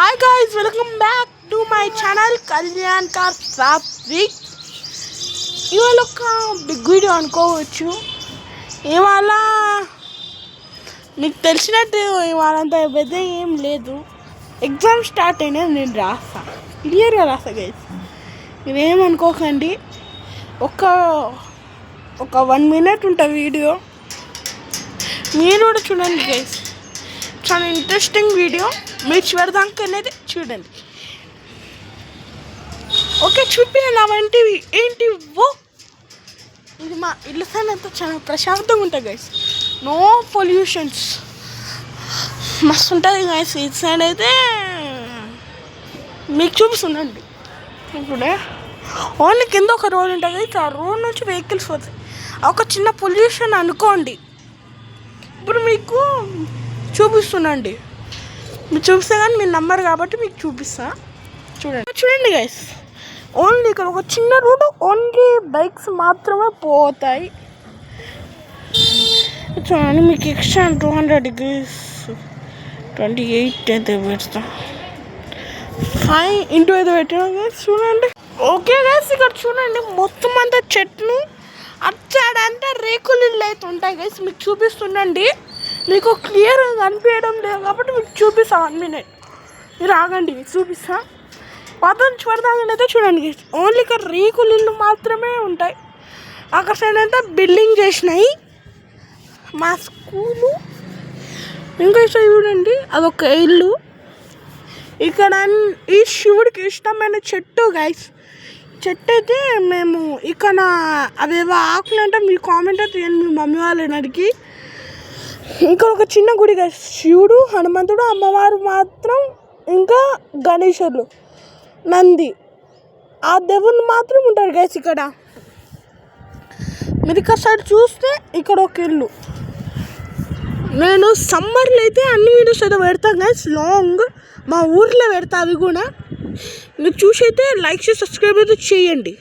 Hi guys, welcome back to my channel Kalyan car fabric. ఇవాళ ఒక big video అనుకోవచ్చు. ఇవాళ మీకు తెలిసినట్టు ఇవాళంతా పెద్ద ఏం లేదు. ఎగ్జామ్ స్టార్ట్ అయినా నేను రాస్తా, క్లియర్గా రాస్తా గైస్. మీరేమనుకోకండి. ఒక 1 minute ఉంటుంది వీడియో, మీరు కూడా చూడండి గైస్. చాలా ఇంట్రెస్టింగ్ వీడియో, మీరు చివరిదాకా అనేది చూడండి. ఓకే, చూపించాలి అవంటివి ఏంటివో. ఇది మా ఇల్లు సైడ్ అంతా చాలా ప్రశాంతంగా ఉంటుంది గైస్. నో పొల్యూషన్స్, మస్తు ఉంటుంది గైస్. ఇటు సైడ్ అయితే మీకు చూపిస్తుందండి. ఇప్పుడే ఓన్లీ కింద ఒక రోడ్ ఉంటుంది గైస్. ఆ రోడ్ నుంచి వెహికల్స్ పోతాయి. ఒక చిన్న పొల్యూషన్ అనుకోండి. ఇప్పుడు మీకు చూపిస్తున్నాండి, మీరు చూపిస్తే కానీ మీరు నమ్మరు కాబట్టి మీకు చూపిస్తా. చూడండి గైస్, ఓన్లీ ఇక్కడ ఒక చిన్న రోడ్, ఓన్లీ బైక్స్ మాత్రమే పోతాయి. చూడండి, మీకు ఎక్స్ట్రా 200 degrees 28 అయితే పెడతా. 5 into అయితే పెట్టాను గైస్. చూడండి. ఓకే గైస్, ఇక్కడ చూడండి, మొత్తం అంతా చెట్లు, అచ్చాడంతా రేకులు ఇల్లు అయితే ఉంటాయి గైస్. మీకు చూపిస్తుండండి, మీకు క్లియర్గా కనిపించడం లేదు కాబట్టి మీకు చూపిస్తా. 1 minute మీరు ఆగండి, మీకు చూపిస్తా. పదం చూడదాగనైతే చూడండి గైస్, ఓన్లీ ఇక్కడ రేకులు ఇల్లు మాత్రమే ఉంటాయి. అక్కడ సైడ్ అంతా బిల్డింగ్ చేసినాయి. మా స్కూలు ఇంకా చూడండి, అదొక ఇల్లు. ఇక్కడ ఈ శివుడికి ఇష్టమైన చెట్టు గైస్. చెట్టు అయితే మేము ఇక్కడ అవేవో ఆకులు అంటే మీరు కామెంట్ అయితే మీ మమ్మీ వాళ్ళని అడిగి. ఇంకా ఒక చిన్న గుడి గైస్, శివుడు, హనుమంతుడు, అమ్మవారు మాత్రం, ఇంకా గణేశుడు, నంది, ఆ దేవుళ్ళు మాత్రం ఉంటారు గైస్ ఇక్కడ. మీరు ఇక్కడ సైడ్ చూస్తే ఇక్కడ ఒక ఇల్లు. నేను సమ్మర్లో అయితే అన్ని వీడియోస్ అయితే పెడతాను గైస్, లాంగ్ మా ఊర్లో పెడతా. అవి కూడా మీరు చూసి అయితే లైక్ చేసి సబ్స్క్రైబ్ అయితే చేయండి.